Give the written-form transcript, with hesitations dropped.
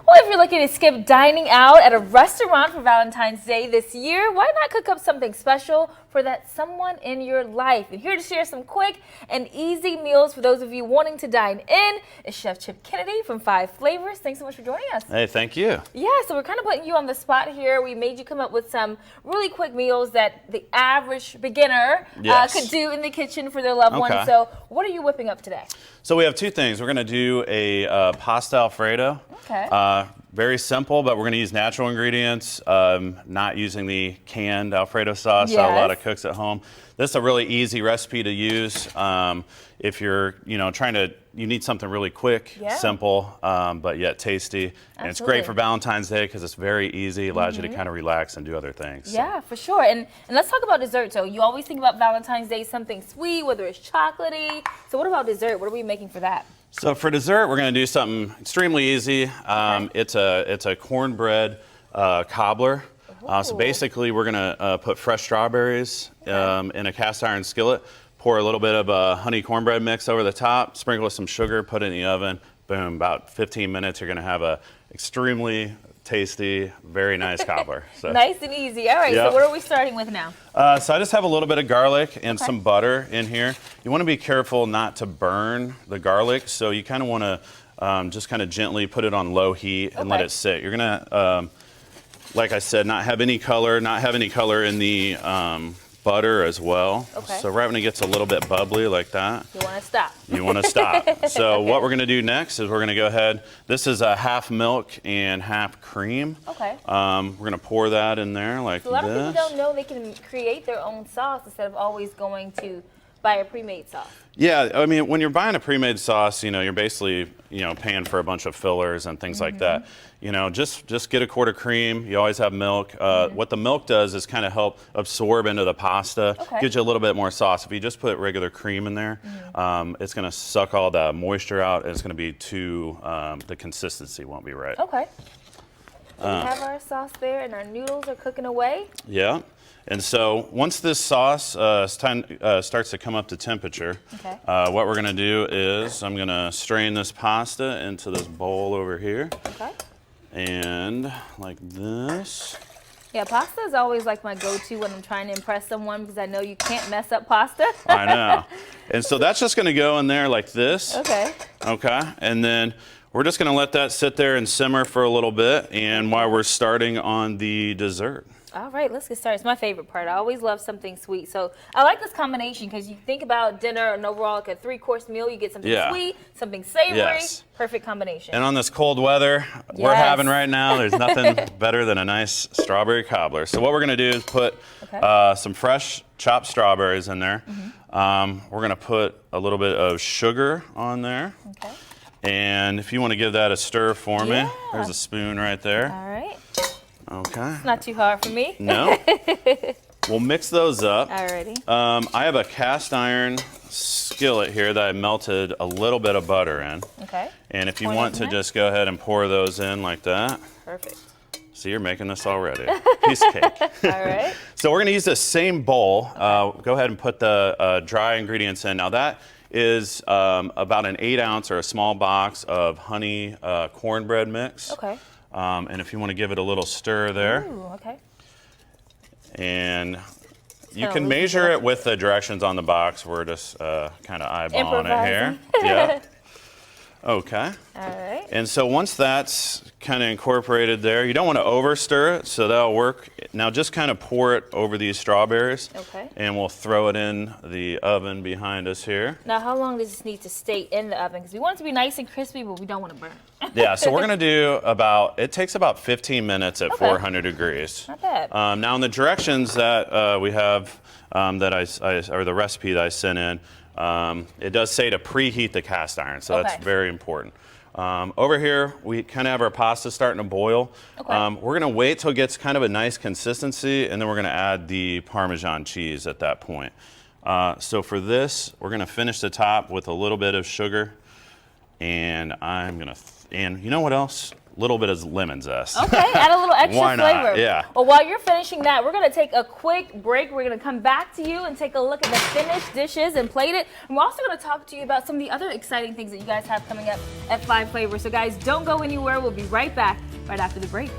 Well, if you're looking to skip dining out at a restaurant for Valentine's Day this year, why not cook up something special for that someone in your life? And here to share some quick and easy meals for those of you wanting to dine in is Chef Chip Kennedy from 5 Flavors. Thanks so much for joining us. Hey, thank you. Yeah, so we're kind of putting you on the spot here. We made you come up with some really quick meals that the average beginner could do in the kitchen for their loved ones. So what are you whipping up today? So we have two things. We're going to do a pasta Alfredo. Okay. Very simple, but we're going to use natural ingredients, not using the canned Alfredo sauce that a lot of cooks at home. This is a really easy recipe to use if you're, you need something really quick, simple, but yet tasty. And it's great for Valentine's Day because it's very easy, allows you to kind of relax and do other things. Yeah, for sure. And let's talk about dessert. So you always think about Valentine's Day, something sweet, whether it's chocolatey. So what about dessert? What are we making for that? So for dessert, we're going to do something extremely easy. It's a cornbread cobbler. So basically, we're going to put fresh strawberries in a cast iron skillet, pour a little bit of honey cornbread mix over the top, sprinkle with some sugar, put it in the oven. Boom, about 15 minutes, you're going to have a extremely tasty, very nice cobbler. So. Nice and easy. All right, so what are we starting with now? So I just have a little bit of garlic and some butter in here. You want to be careful not to burn the garlic, so you kind of want to just kind of gently put it on low heat and let it sit. You're going to, like I said, not have any color in the butter as well. So right when it gets a little bit bubbly like that. You want to stop. You want to stop. So what we're going to do next is we're going to go ahead. This is a half milk and half cream. We're going to pour that in there like this. A lot of people don't know they can create their own sauce instead of always going to buy a pre-made sauce. Yeah, I mean, when you're buying a pre-made sauce, you're basically, paying for a bunch of fillers and things like that. Just get a quart of cream. You always have milk. What the milk does is kind of help absorb into the pasta, gives you a little bit more sauce. If you just put regular cream in there, it's going to suck all the moisture out, and it's going to be the consistency won't be right. Okay. So we have our sauce there, and our noodles are cooking away. Yeah. And so once this sauce starts to come up to temperature, what we're going to do is I'm going to strain this pasta into this bowl over here. And like this. Yeah, pasta is always like my go-to when I'm trying to impress someone because I know you can't mess up pasta. I know. And so that's just going to go in there like this. Okay. And then we're just going to let that sit there and simmer for a little bit, and while we're starting on the dessert. All right, let's get started. It's my favorite part. I always love something sweet. So I like this combination because you think about dinner and overall like a 3-course meal, you get something sweet, something savory, perfect combination. And on this cold weather we're having right now, there's nothing better than a nice strawberry cobbler. So what we're going to do is put some fresh chopped strawberries in there. We're going to put a little bit of sugar on there. And if you want to give that a stir for me, there's a spoon right there. All right. Okay. It's not too hard for me. No. We'll mix those up. Alrighty. I have a cast iron skillet here that I melted a little bit of butter in. And if you want to just go ahead and pour those in like that. Perfect. See, you're making this already. Piece of cake. All right. So we're going to use the same bowl. Go ahead and put the dry ingredients in. Now that is about an 8-ounce or a small box of honey cornbread mix. And if you want to give it a little stir there. Ooh, and you can measure it with the directions on the box. We're just kind of eyeballing it here. Yeah. Okay. All right. And so once that's kind of incorporated there, you don't want to over stir it, so that'll work. Now just kind of pour it over these strawberries. And we'll throw it in the oven behind us here. Now how long does this need to stay in the oven? Because we want it to be nice and crispy, but we don't want to burn. Yeah, so we're going to do it takes about 15 minutes at 400 degrees. Not bad. Now in the directions that we have, or the recipe that I sent in, it does say to preheat the cast iron, so that's very important. Over here, we kind of have our pasta starting to boil. We're going to wait till it gets kind of a nice consistency, and then we're going to add the Parmesan cheese at that point. So for this, we're going to finish the top with a little bit of sugar, and I'm going to, and you know what else? little bit of lemon zest. Okay, add a little extra Why not? flavor. Yeah. Well, while you're finishing that, we're gonna take a quick break. We're gonna come back to you and take a look at the finished dishes and plate it. And we're also gonna talk to you about some of the other exciting things that you guys have coming up at 5 Flavors. So guys, don't go anywhere. We'll be right back right after the break.